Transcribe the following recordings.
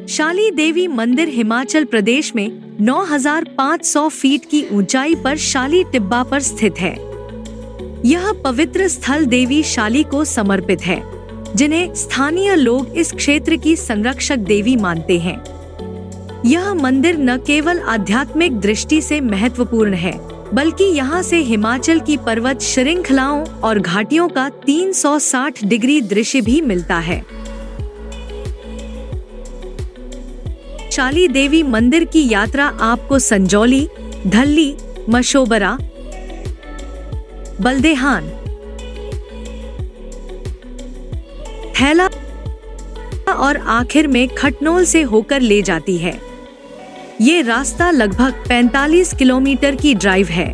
शाली देवी मंदिर हिमाचल प्रदेश में 9,500 फीट की ऊंचाई पर शाली टिब्बा पर स्थित है। यह पवित्र स्थल देवी शाली को समर्पित है, जिन्हें स्थानीय लोग इस क्षेत्र की संरक्षक देवी मानते हैं। यह मंदिर न केवल आध्यात्मिक दृष्टि से महत्वपूर्ण है, बल्कि यहाँ से हिमाचल की पर्वत श्रृंखलाओं और घाटियों का 360 डिग्री दृश्य भी मिलता है। शाली देवी मंदिर की यात्रा आपको संजौली, धल्ली, मशोबरा, बल्देहान, थैला और आखिर में खटनोल से होकर ले जाती है। ये रास्ता लगभग 45 किलोमीटर की ड्राइव है।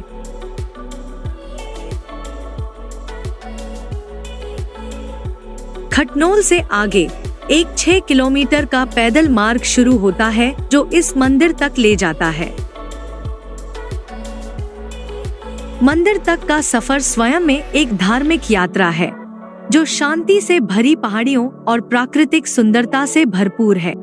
खटनोल से आगे एक 6 किलोमीटर का पैदल मार्ग शुरू होता है, जो इस मंदिर तक ले जाता है। मंदिर तक का सफर स्वयं में एक धार्मिक यात्रा है, जो शांति से भरी पहाड़ियों और प्राकृतिक सुंदरता से भरपूर है।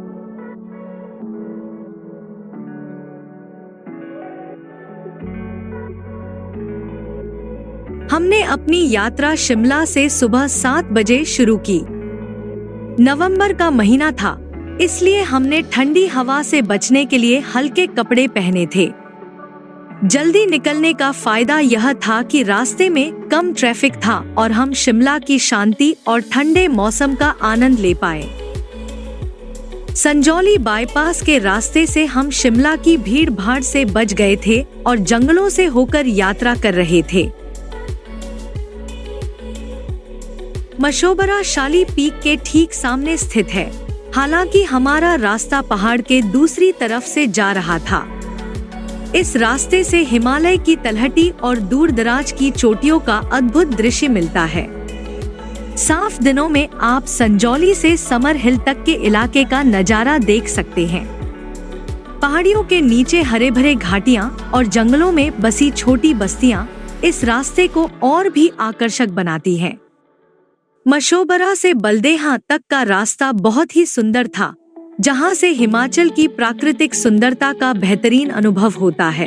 हमने अपनी यात्रा शिमला से सुबह 7 बजे शुरू की। नवंबर का महीना था, इसलिए हमने ठंडी हवा से बचने के लिए हल्के कपड़े पहने थे। जल्दी निकलने का फायदा यह था कि रास्ते में कम ट्रैफिक था और हम शिमला की शांति और ठंडे मौसम का आनंद ले पाए। संजौली बाईपास के रास्ते से हम शिमला की भीड़ भाड़ से बच गए थे और जंगलों से होकर यात्रा कर रहे थे। मशोबरा शाली पीक के ठीक सामने स्थित है। हालांकि हमारा रास्ता पहाड़ के दूसरी तरफ से जा रहा था। इस रास्ते से हिमालय की तलहटी और दूर दराज की चोटियों का अद्भुत दृश्य मिलता है। साफ दिनों में आप संजौली से समर हिल तक के इलाके का नजारा देख सकते हैं। पहाड़ियों के नीचे हरे भरे घाटियां और जंगलों में बसी छोटी बस्तियां इस रास्ते को और भी आकर्षक बनाती हैं। मशोबरा से बल्देहा तक का रास्ता बहुत ही सुंदर था, जहां से हिमाचल की प्राकृतिक सुंदरता का बेहतरीन अनुभव होता है।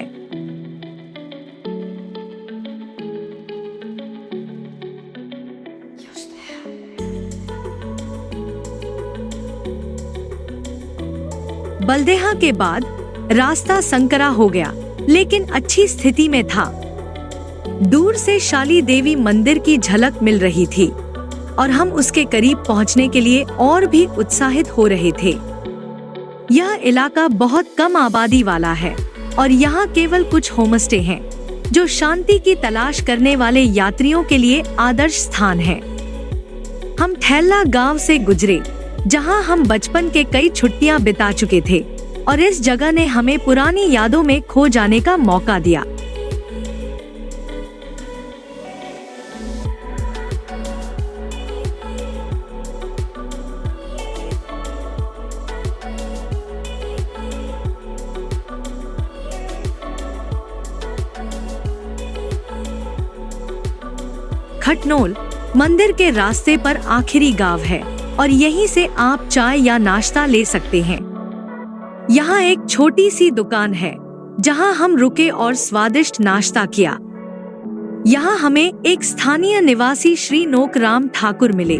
बल्देहा के बाद रास्ता संकरा हो गया, लेकिन अच्छी स्थिति में था। दूर से शाली देवी मंदिर की झलक मिल रही थी और हम उसके करीब पहुंचने के लिए और भी उत्साहित हो रहे थे। यह इलाका बहुत कम आबादी वाला है और यहाँ केवल कुछ होमस्टे हैं, जो शांति की तलाश करने वाले यात्रियों के लिए आदर्श स्थान है। हम थैला गांव से गुजरे, जहाँ हम बचपन के कई छुट्टियां बिता चुके थे, और इस जगह ने हमें पुरानी यादों में खो जाने का मौका दिया। खटनोल मंदिर के रास्ते पर आखिरी गांव है और यहीं से आप चाय या नाश्ता ले सकते हैं। यहाँ एक छोटी सी दुकान है, जहाँ हम रुके और स्वादिष्ट नाश्ता किया। यहाँ हमें एक स्थानीय निवासी श्री नोकराम ठाकुर मिले,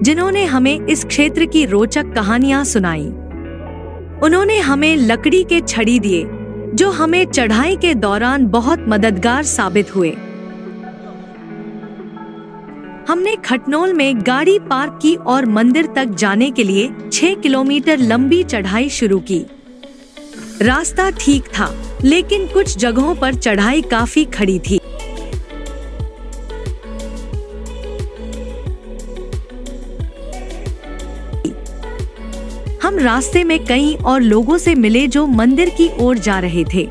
जिन्होंने हमें इस क्षेत्र की रोचक कहानियाँ सुनाई। उन्होंने हमें लकड़ी के छड़ी दिए, जो हमें चढ़ाई के दौरान बहुत मददगार साबित हुए। हमने खटनोल में गाड़ी पार्क की और मंदिर तक जाने के लिए 6 किलोमीटर लंबी चढ़ाई शुरू की। रास्ता ठीक था, लेकिन कुछ जगहों पर चढ़ाई काफी खड़ी थी। हम रास्ते में कई और लोगों से मिले जो मंदिर की ओर जा रहे थे।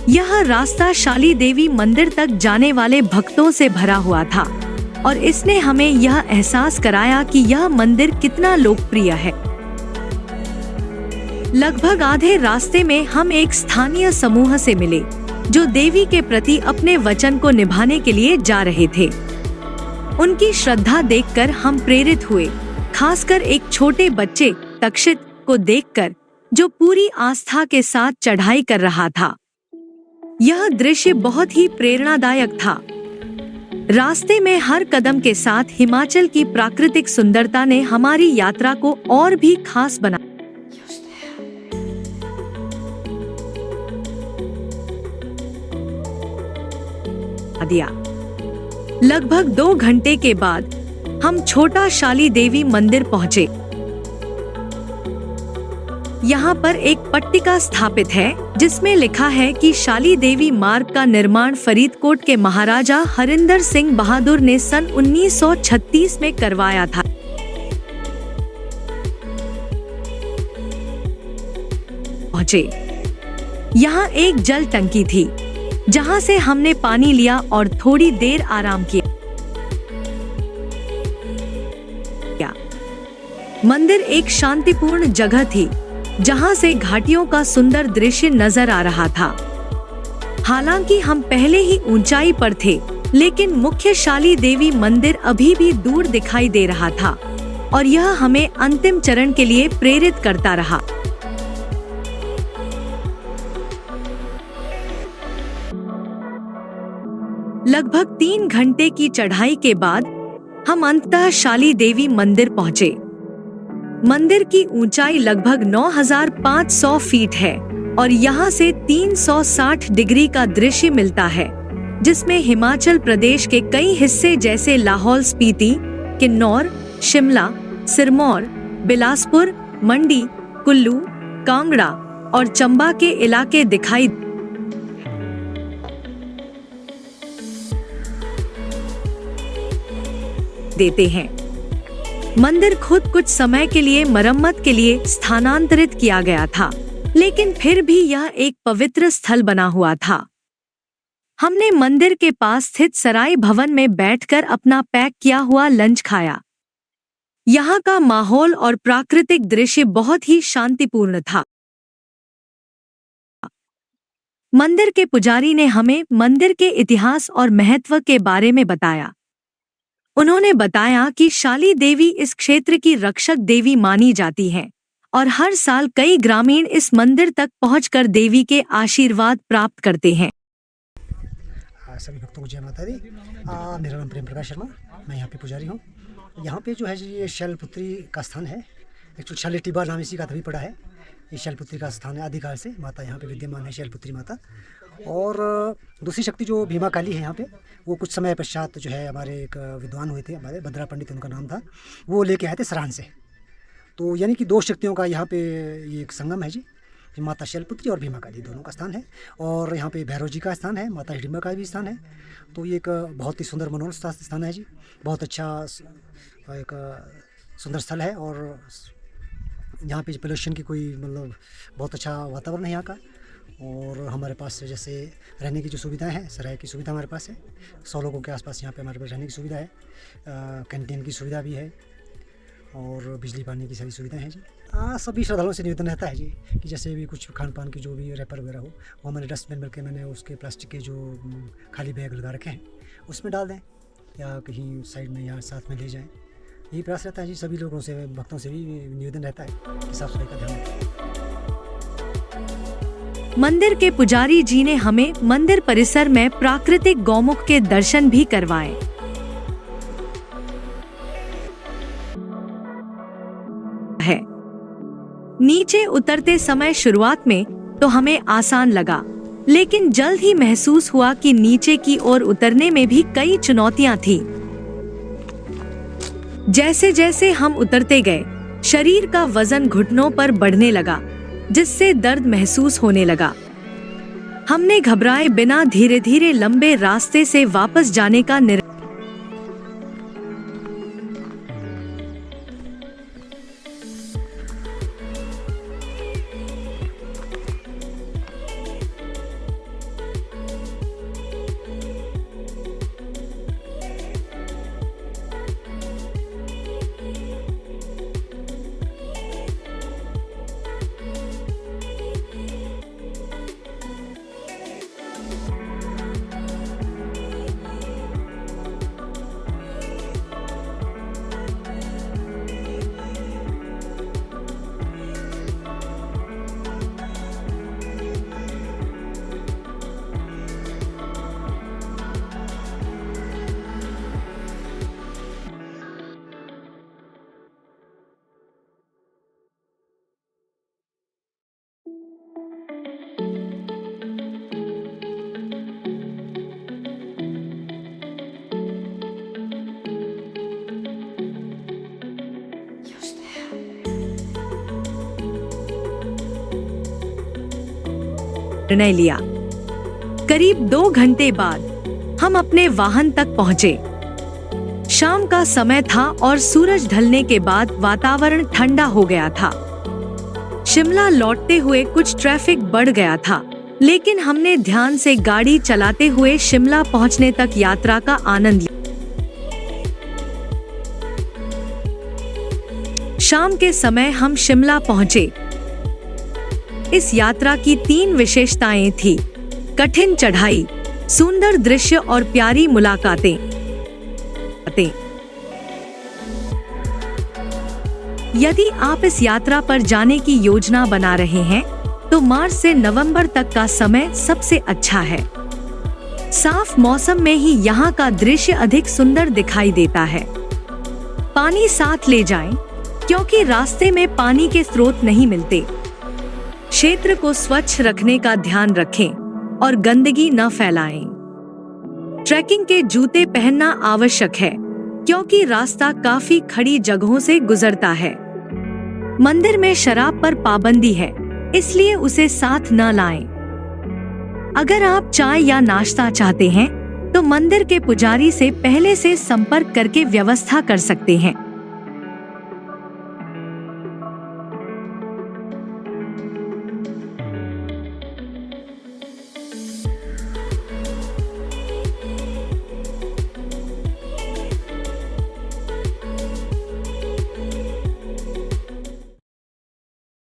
यह रास्ता शाली देवी मंदिर तक जाने वाले भक्तों से भरा हुआ था और इसने हमें यह एहसास कराया कि यह मंदिर कितना लोकप्रिय है। लगभग आधे रास्ते में हम एक स्थानीय समूह से मिले, जो देवी के प्रति अपने वचन को निभाने के लिए जा रहे थे। उनकी श्रद्धा देखकर हम प्रेरित हुए, खासकर एक छोटे बच्चे तक्षित को देखकर, जो पूरी आस्था के साथ चढ़ाई कर रहा था। यह दृश्य बहुत ही प्रेरणादायक था। रास्ते में हर कदम के साथ हिमाचल की प्राकृतिक सुंदरता ने हमारी यात्रा को और भी खास बना दिया। लगभग 2 घंटे के बाद हम छोटा शाली देवी मंदिर पहुंचे। यहाँ पर एक पट्टिका स्थापित है जिसमें लिखा है कि शाली देवी मार्ग का निर्माण फरीदकोट के महाराजा हरिंदर सिंह बहादुर ने सन 1936 में करवाया था। पहुंचे। यहाँ एक जल टंकी थी जहाँ से हमने पानी लिया और थोड़ी देर आराम किया। मंदिर एक शांतिपूर्ण जगह थी जहाँ से घाटियों का सुंदर दृश्य नजर आ रहा था। हालांकि हम पहले ही ऊंचाई पर थे, लेकिन मुख्य शाली देवी मंदिर अभी भी दूर दिखाई दे रहा था और यह हमें अंतिम चरण के लिए प्रेरित करता रहा। लगभग 3 घंटे की चढ़ाई के बाद हम अंततः शाली देवी मंदिर पहुंचे। मंदिर की ऊंचाई लगभग 9,500 फीट है और यहाँ से 360 डिग्री का दृश्य मिलता है, जिसमें हिमाचल प्रदेश के कई हिस्से जैसे लाहौल स्पीति, किन्नौर, शिमला, सिरमौर, बिलासपुर, मंडी, कुल्लू, कांगड़ा और चंबा के इलाके दिखाई देते हैं। मंदिर खुद कुछ समय के लिए मरम्मत के लिए स्थानांतरित किया गया था, लेकिन फिर भी यह एक पवित्र स्थल बना हुआ था। हमने मंदिर के पास स्थित सराय भवन में बैठकर अपना पैक किया हुआ लंच खाया। यहाँ का माहौल और प्राकृतिक दृश्य बहुत ही शांतिपूर्ण था। मंदिर के पुजारी ने हमें मंदिर के इतिहास और महत्व के बारे में बताया। उन्होंने बताया कि शाली देवी इस क्षेत्र की रक्षक देवी मानी जाती हैं और हर साल कई ग्रामीण इस मंदिर तक पहुंचकर देवी के आशीर्वाद प्राप्त करते हैं। सभी भक्तों को जय माता दी। मेरा नाम प्रेम प्रकाश शर्मा, मैं यहाँ पे पुजारी हूँ। यहाँ पे जो है जी ये शैलपुत्री का स्थान है। एक्चुअली शैल टिब्बा नाम इसी का तभी पड़ा है। ये शैलपुत्री का स्थान है, आदिकाल से माता यहाँ पे विद्यमान है, शैलपुत्री माता। और दूसरी शक्ति जो भीमा काली है यहाँ पे, वो कुछ समय पश्चात जो है हमारे एक विद्वान हुए थे, हमारे भद्रा पंडित उनका नाम था, वो लेके आए थे सरान से। तो यानी कि 2 शक्तियों का यहाँ पे ये एक संगम है जी, माता शैलपुत्री और भीमा काली दोनों का स्थान है। और यहाँ पे भैरव जी का स्थान है, माता हिडिंबा का भी स्थान है। तो ये एक बहुत ही सुंदर मनोरम स्थान है जी, बहुत अच्छा एक सुंदर स्थल है। और यहाँ पे पोल्यूशन की कोई मतलब बहुत अच्छा वातावरण है यहाँ का। और हमारे पास जैसे रहने की जो सुविधाएं हैं, सराय की सुविधा हमारे पास है। 100 लोगों के आसपास यहाँ पे हमारे पास रहने की सुविधा है। कैंटीन की सुविधा भी है और बिजली पानी की सारी सुविधाएं हैं जी। सभी श्रद्धालुओं से निवेदन रहता है जी कि जैसे भी कुछ खान पान की जो भी रैपर वगैरह हो, वो हमारे डस्टबिन करके मैंने उसके प्लास्टिक के जो खाली बैग लगा रखे हैं उसमें डाल दें या कहीं साइड में यहाँ साथ में ले जाएँ। यही प्रयास रहता है जी। सभी लोगों से, भक्तों से भी निवेदन रहता है कि साफ सफाई का ध्यान रखें। मंदिर के पुजारी जी ने हमें मंदिर परिसर में प्राकृतिक गौमुख के दर्शन भी करवाए। है नीचे उतरते समय शुरुआत में तो हमें आसान लगा, लेकिन जल्द ही महसूस हुआ कि नीचे की ओर उतरने में भी कई चुनौतियां थी। जैसे जैसे हम उतरते गए, शरीर का वजन घुटनों पर बढ़ने लगा, जिससे दर्द महसूस होने लगा। हमने घबराए बिना धीरे धीरे लंबे रास्ते से वापस जाने का निर्णय निर्णय लिया। करीब 2 घंटे बाद हम अपने वाहन तक पहुंचे। शाम का समय था और सूरज ढलने के बाद वातावरण ठंडा हो गया था। शिमला लौटते हुए कुछ ट्रैफिक बढ़ गया था, लेकिन हमने ध्यान से गाड़ी चलाते हुए शिमला पहुंचने तक यात्रा का आनंद लिया। शाम के समय हम शिमला पहुंचे। इस यात्रा की 3 विशेषताएं थी: कठिन चढ़ाई, सुंदर दृश्य और प्यारी मुलाकातें। यदि आप इस यात्रा पर जाने की योजना बना रहे हैं, तो मार्च से नवंबर तक का समय सबसे अच्छा है। साफ मौसम में ही यहाँ का दृश्य अधिक सुंदर दिखाई देता है। पानी साथ ले जाएं, क्योंकि रास्ते में पानी के स्रोत नहीं मिलते। क्षेत्र को स्वच्छ रखने का ध्यान रखें और गंदगी न फैलाएं। ट्रैकिंग के जूते पहनना आवश्यक है, क्योंकि रास्ता काफी खड़ी जगहों से गुजरता है। मंदिर में शराब पर पाबंदी है, इसलिए उसे साथ न लाएं। अगर आप चाय या नाश्ता चाहते हैं, तो मंदिर के पुजारी से पहले से संपर्क करके व्यवस्था कर सकते हैं।